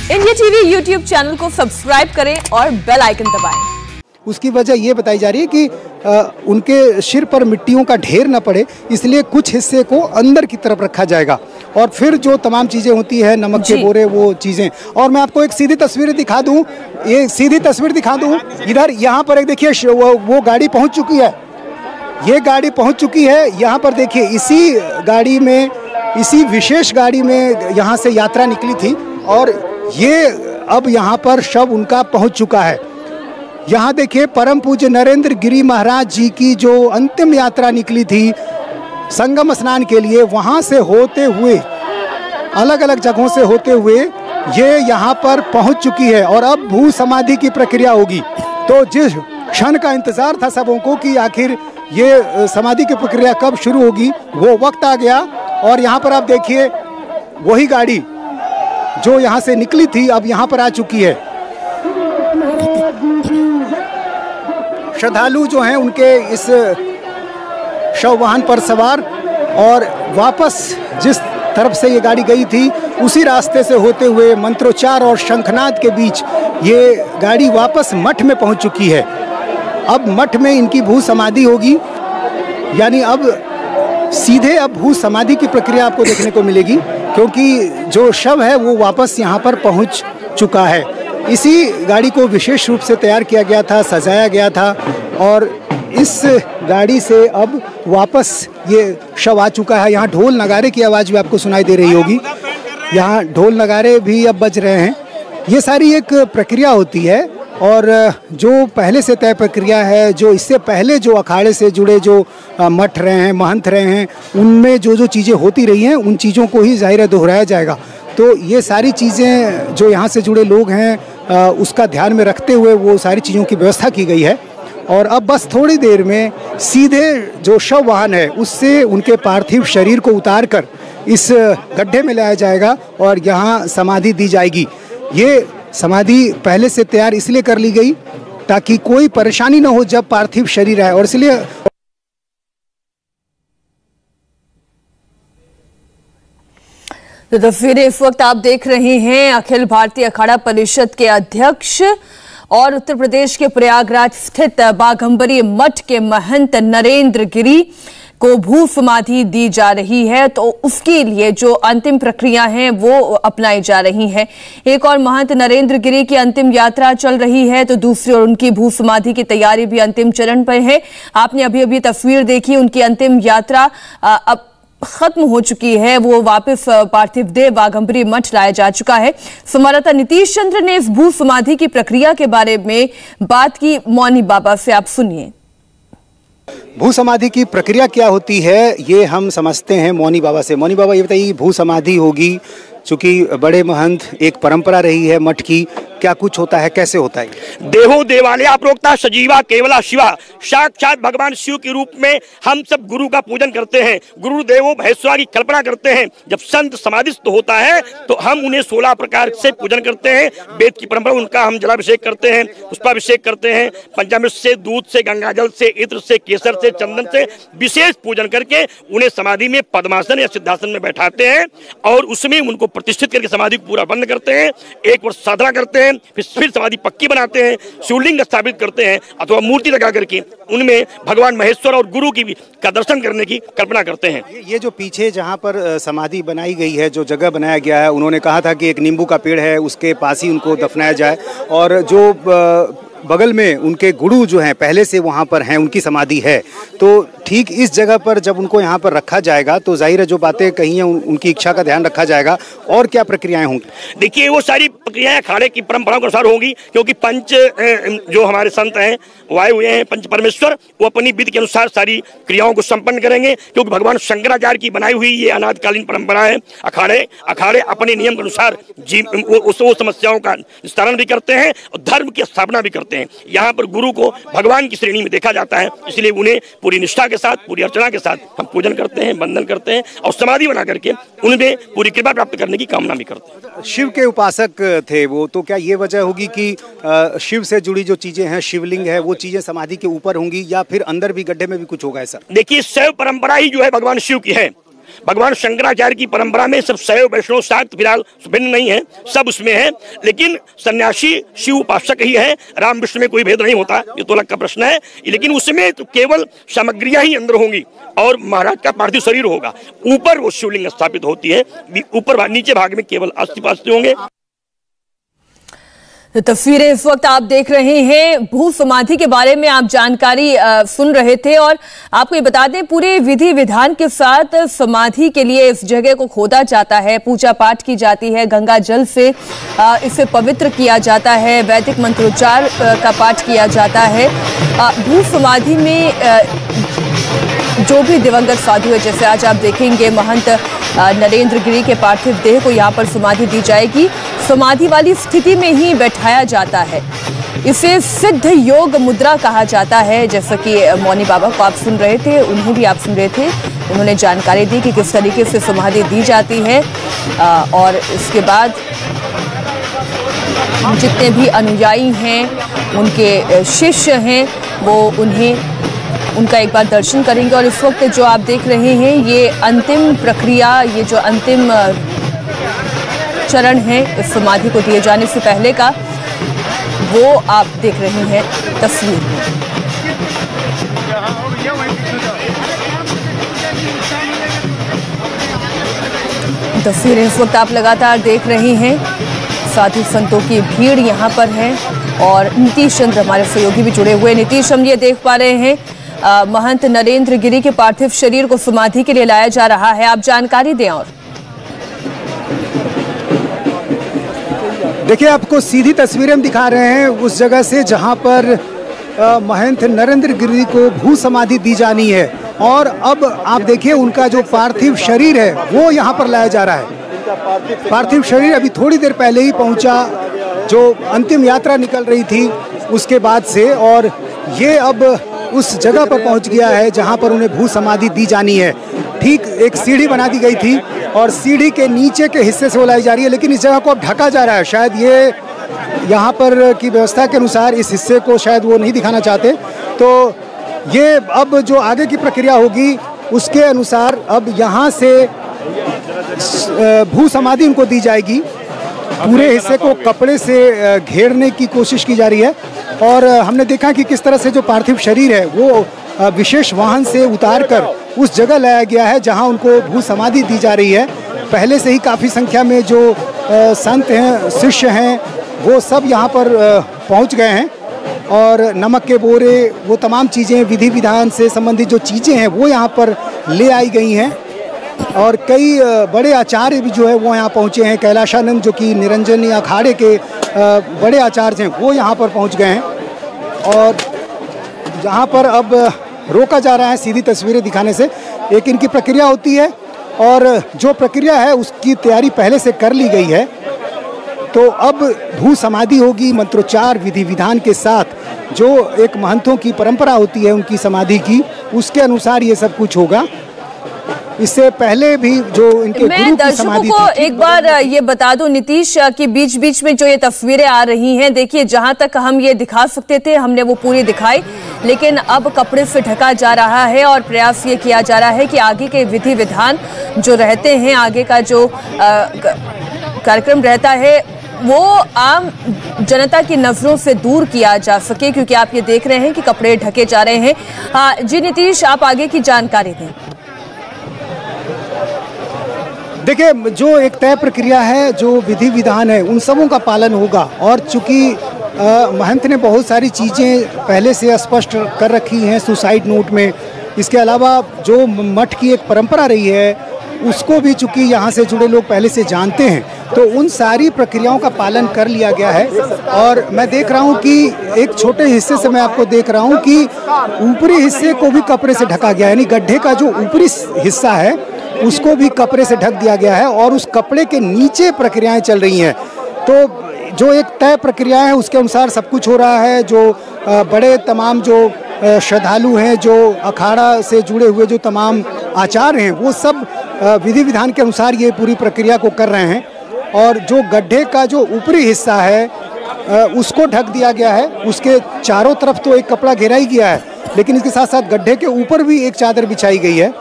India TV YouTube channel को subscribe करें और बेल आइकन दबाएं। उसकी वजह ये बताई जा रही है कि उनके सिर पर मिट्टियों का ढेर न पड़े, इसलिए कुछ हिस्से को अंदर की तरफ रखा जाएगा और फिर जो तमाम चीज़ें होती है, नमक के बोरे, वो चीज़ें। और मैं आपको एक सीधी तस्वीर दिखा दूं, ये सीधी तस्वीर दिखा दूं इधर। यहाँ पर एक देखिए वो गाड़ी पहुँच चुकी है, ये गाड़ी पहुँच चुकी है। यहाँ पर देखिए इसी गाड़ी में, इसी विशेष गाड़ी में यहाँ से यात्रा निकली थी और ये अब यहाँ पर शव उनका पहुँच चुका है। यहाँ देखिए परम पूज्य नरेंद्र गिरी महाराज जी की जो अंतिम यात्रा निकली थी संगम स्नान के लिए, वहाँ से होते हुए, अलग अलग जगहों से होते हुए ये यहाँ पर पहुँच चुकी है और अब भू समाधि की प्रक्रिया होगी। तो जिस क्षण का इंतज़ार था सबों को कि आखिर ये समाधि की प्रक्रिया कब शुरू होगी, वो वक्त आ गया। और यहाँ पर आप देखिए वही गाड़ी जो यहाँ से निकली थी अब यहाँ पर आ चुकी है। श्रद्धालु जो हैं उनके इस शव वाहन पर सवार और वापस जिस तरफ से ये गाड़ी गई थी उसी रास्ते से होते हुए मंत्रोच्चार और शंखनाद के बीच ये गाड़ी वापस मठ में पहुंच चुकी है। अब मठ में इनकी भू समाधि होगी, यानी अब सीधे अब भू समाधि की प्रक्रिया आपको देखने को मिलेगी, क्योंकि जो शव है वो वापस यहाँ पर पहुँच चुका है। इसी गाड़ी को विशेष रूप से तैयार किया गया था, सजाया गया था और इस गाड़ी से अब वापस ये शव आ चुका है। यहाँ ढोल नगारे की आवाज़ भी आपको सुनाई दे रही होगी, यहाँ ढोल नगारे भी अब बज रहे हैं। ये सारी एक प्रक्रिया होती है और जो पहले से तय प्रक्रिया है, जो इससे पहले जो अखाड़े से जुड़े जो मठ रहे हैं, महंत रहे हैं, उनमें जो जो चीज़ें होती रही हैं उन चीज़ों को ही ज़ाहिर है दोहराया जाएगा। तो ये सारी चीज़ें जो यहाँ से जुड़े लोग हैं उसका ध्यान में रखते हुए वो सारी चीज़ों की व्यवस्था की गई है। और अब बस थोड़ी देर में सीधे जो शव वाहन है उससे उनके पार्थिव शरीर को उतार कर इस गड्ढे में लाया जाएगा और यहाँ समाधि दी जाएगी। ये समाधि पहले से तैयार इसलिए कर ली गई ताकि कोई परेशानी ना हो जब पार्थिव शरीर आए, और इसलिए तो तस्वीरें इस वक्त आप देख रहे हैं अखिल भारतीय अखाड़ा परिषद के अध्यक्ष और उत्तर प्रदेश के प्रयागराज स्थित बाघंबरी मठ के महंत नरेंद्र गिरी को भू समाधि दी जा रही है। तो उसके लिए जो अंतिम प्रक्रिया है वो अपनाई जा रही है। एक और महंत नरेंद्र गिरी की अंतिम यात्रा चल रही है तो दूसरी ओर उनकी भू समाधि की तैयारी भी अंतिम चरण पर है। आपने अभी अभी तस्वीर देखी, उनकी अंतिम यात्रा अब खत्म हो चुकी है, वो वापस पार्थिव देह बाघंबरी मठ लाया जा चुका है। संवाददाता नीतीश चंद्र ने इस भू समाधि की प्रक्रिया के बारे में बात की मौनी बाबा से, आप सुनिए। भू समाधि की प्रक्रिया क्या होती है ये हम समझते हैं मौनी बाबा से। मौनी बाबा ये बताइए, भू समाधि होगी, चूंकि बड़े महंत एक परंपरा रही है मठ की, क्या कुछ होता है, कैसे होता है? देहो देवालया प्रोक्ता सजीवा केवला शिवा, साक्षात भगवान शिव के रूप में हम सब गुरु का पूजन करते हैं, गुरु देवो महेश्वरा की कल्पना करते हैं। जब संत समाधिस्थ होता है तो हम उन्हें 16 प्रकार से पूजन करते हैं। वेद की परंपरा, उनका हम जलाभिषेक करते हैं, पुष्पाभिषेक करते हैं, पंचामृत से, दूध से, गंगाजल से, इत्र से, केसर से, चंदन से विशेष पूजन करके उन्हें समाधि में पद्मासन या सिद्धासन में बैठाते हैं और उसमें उनको प्रतिष्ठित करके समाधि को पूरा बंद करते हैं। एक वर्ष साधना करते हैं, फिर समाधि पक्की बनाते हैं, शिवलिंग स्थापित करते हैं अथवा मूर्ति लगा करके उनमें भगवान महेश्वर और गुरु की का दर्शन करने की कल्पना करते हैं। ये जो पीछे जहाँ पर समाधि बनाई गई है, जो जगह बनाया गया है, उन्होंने कहा था कि एक नींबू का पेड़ है, उसके पास ही उनको दफनाया जाए और जो बगल में उनके गुरु जो हैं पहले से वहाँ पर हैं, उनकी समाधि है। तो ठीक इस जगह पर जब उनको यहाँ पर रखा जाएगा तो जाहिर है जो बातें कही हैं उनकी इच्छा का ध्यान रखा जाएगा। और क्या प्रक्रियाएं होंगी? देखिए, वो सारी प्रक्रियाएं अखाड़े की परंपराओं के अनुसार होंगी, क्योंकि पंच जो हमारे संत हैं वाए हुए हैं, पंच परमेश्वर, वो अपनी विधि के अनुसार सारी क्रियाओं को संपन्न करेंगे, क्योंकि भगवान शंकराचार्य की बनाई हुई ये अनादिकालीन परंपरा है। अखाड़े अपने नियम के अनुसार वो समस्याओं का निस्तारण भी करते हैं और धर्म की स्थापना भी करते हैं। यहाँ पर गुरु को भगवान की श्रेणी में देखा जाता है, इसलिए उन्हें पूरी निष्ठा के साथ, पूरी अर्चना के साथ हम पूजन करते हैं, वंदन करते हैं और समाधि बना करके उनमें पूरी कृपा प्राप्त करने की कामना भी करते हैं। शिव के उपासक थे वो, तो क्या ये वजह होगी कि शिव से जुड़ी जो चीजें हैं, शिवलिंग है, वो चीजें समाधि के ऊपर होंगी या फिर अंदर भी गड्ढे में भी कुछ होगा ऐसा? देखिए, शैव परंपरा ही जो है भगवान शिव की है भगवान शंकराचार्य की परंपरा में सब शैव वैष्णव शाक्त फिलहाल भिन्न नहीं है, सब उसमें है, लेकिन सन्यासी शिव उपासक ही है, राम विष्णु में कोई भेद नहीं होता, ये तो अलग का प्रश्न है। लेकिन उसमें तो केवल सामग्रियां ही अंदर होंगी और महाराज का पार्थिव शरीर होगा, ऊपर वो शिवलिंग स्थापित होती है, ऊपर नीचे भाग में केवल अस्थि पास्थि होंगे। तो तस्वीरें इस वक्त आप देख रहे हैं, भू समाधि के बारे में आप जानकारी सुन रहे थे और आपको ये बता दें पूरे विधि विधान के साथ समाधि के लिए इस जगह को खोदा जाता है, पूजा पाठ की जाती है, गंगा जल से इसे पवित्र किया जाता है, वैदिक मंत्रोच्चार का पाठ किया जाता है। भू समाधि में जो भी दिवंगत साधु है, जैसे आज आप देखेंगे महंत नरेंद्र गिरी के पार्थिव देह को यहाँ पर समाधि दी जाएगी, समाधि वाली स्थिति में ही बैठाया जाता है। इसे सिद्ध योग मुद्रा कहा जाता है। जैसा कि मौनी बाबा को आप सुन रहे थे, उन्हें भी आप सुन रहे थे, उन्होंने जानकारी दी कि किस तरीके से समाधि दी जाती है और इसके बाद जितने भी अनुयायी हैं, उनके शिष्य हैं, वो उनका एक बार दर्शन करेंगे। और इस वक्त जो आप देख रहे हैं ये अंतिम प्रक्रिया, ये जो अंतिम चरण है इस समाधि को दिए जाने से पहले का, वो आप देख रहे हैं तस्वीर में। तस्वीरें इस वक्त आप लगातार देख रहे हैं, साधु संतों की भीड़ यहाँ पर है और नीतीश चंद्र हमारे सहयोगी भी जुड़े हुए। नीतीश, हम ये देख पा रहे हैं महंत नरेंद्र गिरी के पार्थिव शरीर को समाधि के लिए लाया जा रहा है, आप जानकारी दें। और देखिए, आपको सीधी तस्वीरें हम दिखा रहे हैं उस जगह से जहां पर महंत नरेंद्र गिरी को भू समाधि दी जानी है और अब आप देखिए उनका जो पार्थिव शरीर है वो यहां पर लाया जा रहा है। पार्थिव शरीर अभी थोड़ी देर पहले ही पहुंचा, जो अंतिम यात्रा निकल रही थी उसके बाद से, और ये अब उस जगह पर पहुंच गया है जहां पर उन्हें भू समाधि दी जानी है। ठीक एक सीढ़ी बना दी गई थी और सीढ़ी के नीचे के हिस्से से वो लाई जा रही है, लेकिन इस जगह को अब ढका जा रहा है। शायद ये यहाँ पर की व्यवस्था के अनुसार इस हिस्से को शायद वो नहीं दिखाना चाहते, तो ये अब जो आगे की प्रक्रिया होगी उसके अनुसार अब यहाँ से भू समाधि उनको दी जाएगी। पूरे हिस्से को कपड़े से घेरने की कोशिश की जा रही है और हमने देखा कि किस तरह से जो पार्थिव शरीर है वो विशेष वाहन से उतारकर उस जगह लाया गया है जहां उनको भू समाधि दी जा रही है। पहले से ही काफ़ी संख्या में जो संत हैं, शिष्य हैं, वो सब यहाँ पर पहुँच गए हैं और नमक के बोरे, वो तमाम चीज़ें, विधि विधान से संबंधित जो चीज़ें हैं वो यहाँ पर ले आई गई हैं और कई बड़े आचार्य भी जो है वो यहाँ पहुँचे हैं। कैलाशानंद जो कि निरंजनी अखाड़े के बड़े आचार्य हैं वो यहाँ पर पहुँच गए हैं और यहाँ पर अब रोका जा रहा है सीधी तस्वीरें दिखाने से। एक इनकी प्रक्रिया होती है और जो प्रक्रिया है उसकी तैयारी पहले से कर ली गई है, तो अब भू समाधि होगी मंत्रोच्चार विधि विधान के साथ। जो एक महंतों की परंपरा होती है उनकी समाधि की, उसके अनुसार ये सब कुछ होगा। इससे पहले भी जो इनके गुरु की समाधि को एक बार ये बता दूं नीतीश कि बीच बीच में जो ये तस्वीरें आ रही हैं, देखिए जहां तक हम ये दिखा सकते थे हमने वो पूरी दिखाई, लेकिन अब कपड़े से ढका जा रहा है और प्रयास ये किया जा रहा है कि आगे के विधि विधान जो रहते हैं, आगे का जो कार्यक्रम रहता है वो आम जनता की नजरों से दूर किया जा सके, क्योंकि आप ये देख रहे हैं कि कपड़े ढके जा रहे हैं। जी नीतीश, आप आगे की जानकारी दें। देखिए, जो एक तय प्रक्रिया है, जो विधि विधान है, उन सबों का पालन होगा और चूंकि महंत ने बहुत सारी चीज़ें पहले से स्पष्ट कर रखी हैं सुसाइड नोट में, इसके अलावा जो मठ की एक परंपरा रही है उसको भी चूंकि यहाँ से जुड़े लोग पहले से जानते हैं, तो उन सारी प्रक्रियाओं का पालन कर लिया गया है। और मैं देख रहा हूँ कि एक छोटे हिस्से से मैं आपको देख रहा हूँ कि ऊपरी हिस्से को भी कपड़े से ढका गया है, यानी गड्ढे का जो ऊपरी हिस्सा है उसको भी कपड़े से ढक दिया गया है और उस कपड़े के नीचे प्रक्रियाएं चल रही हैं। तो जो एक तय प्रक्रिया है उसके अनुसार सब कुछ हो रहा है। जो बड़े तमाम जो श्रद्धालु हैं, जो अखाड़ा से जुड़े हुए जो तमाम आचार्य हैं, वो सब विधि विधान के अनुसार ये पूरी प्रक्रिया को कर रहे हैं। और जो गड्ढे का जो ऊपरी हिस्सा है उसको ढक दिया गया है, उसके चारों तरफ तो एक कपड़ा घेरा ही गया है, लेकिन इसके साथ साथ गड्ढे के ऊपर भी एक चादर बिछाई गई है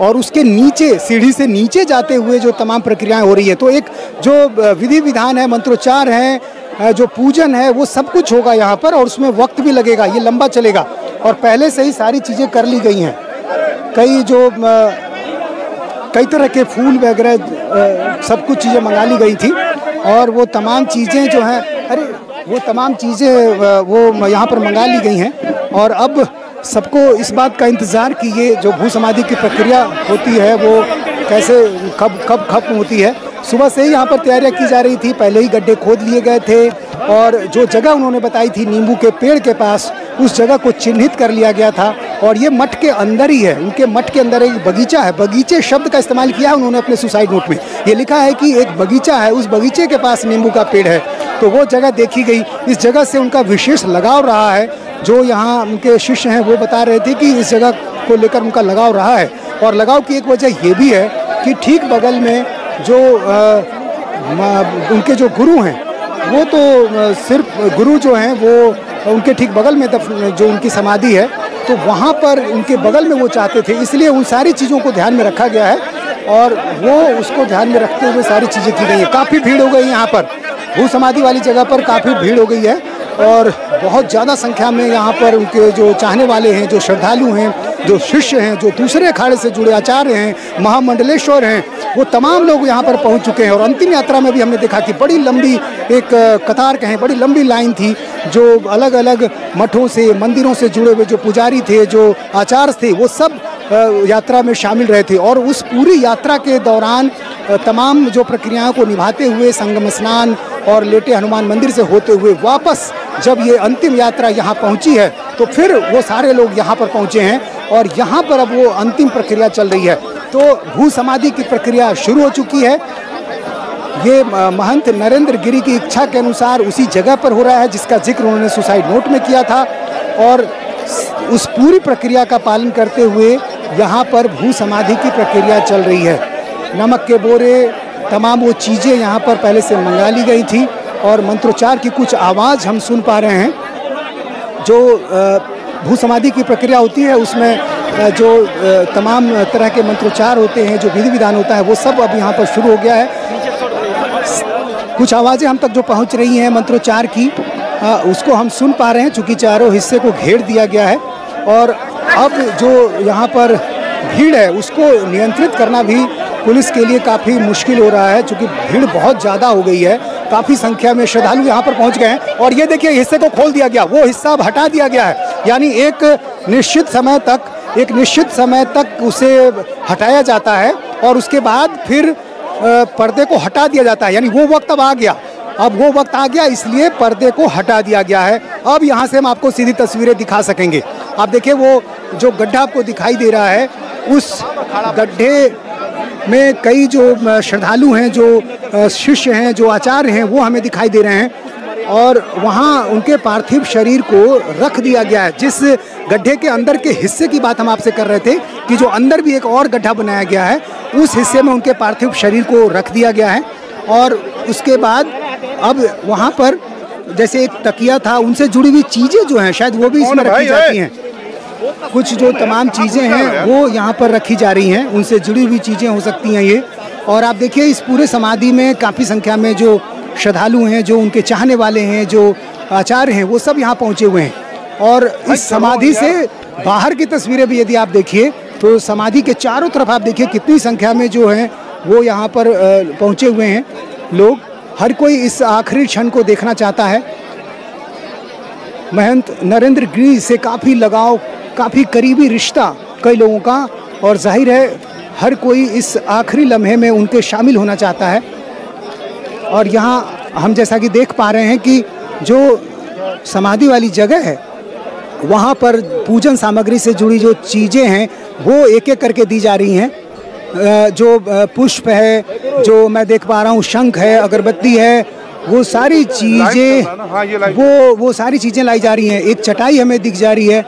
और उसके नीचे सीढ़ी से नीचे जाते हुए जो तमाम प्रक्रियाएं हो रही है। तो एक जो विधि विधान है, मंत्रोच्चार है, जो पूजन है, वो सब कुछ होगा यहाँ पर और उसमें वक्त भी लगेगा, ये लंबा चलेगा। और पहले से ही सारी चीज़ें कर ली गई हैं। कई तरह के फूल वगैरह सब कुछ चीज़ें मंगा ली गई थी और वो तमाम चीज़ें जो हैं, वो तमाम चीज़ें वो यहाँ पर मंगा ली गई हैं। और अब सबको इस बात का इंतज़ार कि ये जो भू समाधि की प्रक्रिया होती है वो कैसे कब खत्म होती है। सुबह से ही यहाँ पर तैयारियां की जा रही थी, पहले ही गड्ढे खोद लिए गए थे और जो जगह उन्होंने बताई थी नींबू के पेड़ के पास, उस जगह को चिन्हित कर लिया गया था। और ये मठ के अंदर ही है, उनके मठ के अंदर एक बगीचा है। बगीचे शब्द का इस्तेमाल किया है उन्होंने अपने सुसाइड नोट में। ये लिखा है कि एक बगीचा है, उस बगीचे के पास नींबू का पेड़ है। तो वो जगह देखी गई, इस जगह से उनका विशेष लगाव रहा है। जो यहाँ उनके शिष्य हैं वो बता रहे थे कि इस जगह को लेकर उनका लगाव रहा है। और लगाव की एक वजह ये भी है कि ठीक बगल में जो उनके जो गुरु हैं, वो तो सिर्फ गुरु जो हैं वो उनके ठीक बगल में जो उनकी समाधि है, तो वहाँ पर उनके बगल में वो चाहते थे, इसलिए उन सारी चीज़ों को ध्यान में रखा गया है और वो उसको ध्यान में रखते हुए सारी चीज़ें की गई हैं। काफ़ी भीड़ हो गई यहाँ पर, भू समाधि वाली जगह पर काफ़ी भीड़ हो गई है और बहुत ज़्यादा संख्या में यहाँ पर उनके जो चाहने वाले हैं, जो श्रद्धालु हैं, जो शिष्य हैं, जो दूसरे अखाड़े से जुड़े आचार्य हैं, महामंडलेश्वर हैं, वो तमाम लोग यहाँ पर पहुँच चुके हैं। और अंतिम यात्रा में भी हमने देखा कि बड़ी लंबी एक कतार कहें, बड़ी लंबी लाइन थी। जो अलग अलग मठों से, मंदिरों से जुड़े हुए जो पुजारी थे, जो आचार्य थे, वो सब यात्रा में शामिल रहे थे। और उस पूरी यात्रा के दौरान तमाम जो प्रक्रियाओं को निभाते हुए संगम स्नान और लेटे हनुमान मंदिर से होते हुए वापस जब ये अंतिम यात्रा यहाँ पहुँची है, तो फिर वो सारे लोग यहाँ पर पहुँचे हैं और यहाँ पर अब वो अंतिम प्रक्रिया चल रही है। तो भू समाधि की प्रक्रिया शुरू हो चुकी है। ये महंत नरेंद्र गिरी की इच्छा के अनुसार उसी जगह पर हो रहा है जिसका जिक्र उन्होंने सुसाइड नोट में किया था और उस पूरी प्रक्रिया का पालन करते हुए यहाँ पर भू समाधि की प्रक्रिया चल रही है। नमक के बोरे, तमाम वो चीज़ें यहाँ पर पहले से मंगा ली गई थी और मंत्रोच्चार की कुछ आवाज़ हम सुन पा रहे हैं। जो भू समाधि की प्रक्रिया होती है उसमें जो तमाम तरह के मंत्रोच्चार होते हैं, जो विधि विधान होता है, वो सब अब यहाँ पर शुरू हो गया है। कुछ आवाज़ें हम तक जो पहुँच रही हैं मंत्रोच्चार की, उसको हम सुन पा रहे हैं चूँकि चारों हिस्से को घेर दिया गया है। और अब जो यहाँ पर भीड़ है उसको नियंत्रित करना भी पुलिस के लिए काफ़ी मुश्किल हो रहा है, क्योंकि भीड़ बहुत ज़्यादा हो गई है। काफ़ी संख्या में श्रद्धालु यहाँ पर पहुँच गए हैं और ये देखिए हिस्से को खोल दिया गया, वो हिस्सा अब हटा दिया गया है। यानी एक निश्चित समय तक उसे हटाया जाता है और उसके बाद फिर पर्दे को हटा दिया जाता है। यानी वो वक्त अब आ गया, वो वक्त आ गया, इसलिए पर्दे को हटा दिया गया है। अब यहाँ से हम आपको सीधी तस्वीरें दिखा सकेंगे। आप देखिए वो जो गड्ढा आपको दिखाई दे रहा है, उस गड्ढे में कई जो श्रद्धालु हैं, जो शिष्य हैं, जो आचार्य हैं, वो हमें दिखाई दे रहे हैं और वहाँ उनके पार्थिव शरीर को रख दिया गया है। जिस गड्ढे के अंदर के हिस्से की बात हम आपसे कर रहे थे कि जो अंदर भी एक और गड्ढा बनाया गया है, उस हिस्से में उनके पार्थिव शरीर को रख दिया गया है। और उसके बाद अब वहाँ पर जैसे एक तकिया था, उनसे जुड़ी हुई चीज़ें जो हैं शायद वो भी इसमें रखी जाती हैं। कुछ जो तमाम चीज़ें हैं वो यहाँ पर रखी जा रही हैं, उनसे जुड़ी हुई चीज़ें हो सकती हैं ये। और आप देखिए इस पूरे समाधि में काफ़ी संख्या में जो श्रद्धालु हैं, जो उनके चाहने वाले हैं, जो आचार्य हैं, वो सब यहाँ पहुँचे हुए हैं। और इस समाधि से बाहर की तस्वीरें भी यदि आप देखिए तो समाधि के चारों तरफ आप देखिए कितनी संख्या में जो हैं वो यहाँ पर पहुँचे हुए हैं लोग। हर कोई इस आखिरी क्षण को देखना चाहता है। महंत नरेंद्र गिरी से काफ़ी लगाव, काफ़ी करीबी रिश्ता कई लोगों का, और जाहिर है हर कोई इस आखिरी लम्हे में उनके शामिल होना चाहता है। और यहाँ हम जैसा कि देख पा रहे हैं कि जो समाधि वाली जगह है वहाँ पर पूजन सामग्री से जुड़ी जो चीज़ें हैं वो एक एक करके दी जा रही हैं। जो पुष्प है, जो मैं देख पा रहा हूँ, शंख है, अगरबत्ती है, वो सारी चीज़ें वो सारी चीज़ें लाई जा रही हैं। एक चटाई हमें दिख जा रही है,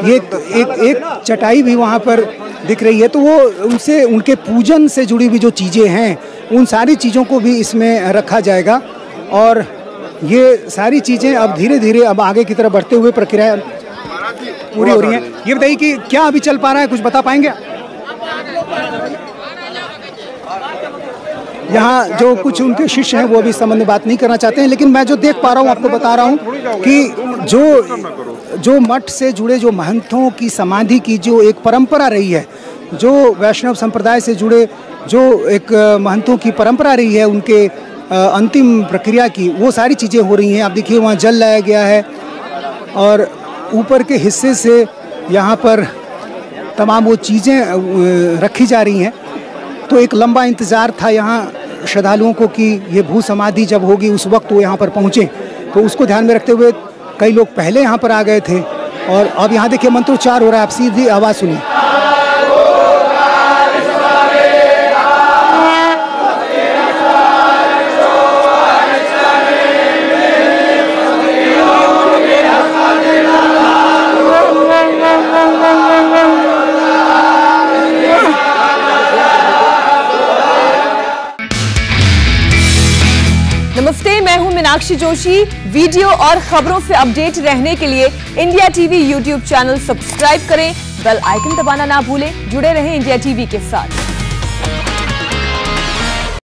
ये एक चटाई भी वहाँ पर दिख रही है। तो वो उनसे उनके पूजन से जुड़ी हुई जो चीज़ें हैं उन सारी चीज़ों को भी इसमें रखा जाएगा। और ये सारी चीज़ें अब धीरे धीरे अब आगे की तरफ बढ़ते हुए प्रक्रिया पूरी हो रही है। ये बताइए कि क्या अभी चल पा रहा है, कुछ बता पाएंगे? यहाँ जो कुछ उनके शिष्य हैं वो अभी इस संबंध में बात नहीं करना चाहते हैं, लेकिन मैं जो देख पा रहा हूँ आपको बता रहा हूँ कि जो मठ से जुड़े जो महंतों की समाधि की जो एक परंपरा रही है, जो वैष्णव संप्रदाय से जुड़े जो एक महंतों की परंपरा रही है, उनके अंतिम प्रक्रिया की, वो सारी चीज़ें हो रही हैं। आप देखिए वहाँ जल लाया गया है और ऊपर के हिस्से से यहाँ पर तमाम वो चीज़ें रखी जा रही हैं। तो एक लंबा इंतज़ार था यहाँ श्रद्धालुओं को कि ये भू समाधि जब होगी उस वक्त वो यहाँ पर पहुँचें, तो उसको ध्यान में रखते हुए कई लोग पहले यहाँ पर आ गए थे और अब यहाँ देखिए मंत्रोच्चार हो रहा है। आप सीधी आवाज़ सुनिए। नमस्ते, मैं हूं मीनाक्षी जोशी। वीडियो और खबरों से अपडेट रहने के लिए India TV YouTube channel subscribe करें, बेल आइकन दबाना ना भूलें। जुड़े रहें इंडिया टीवी के साथ।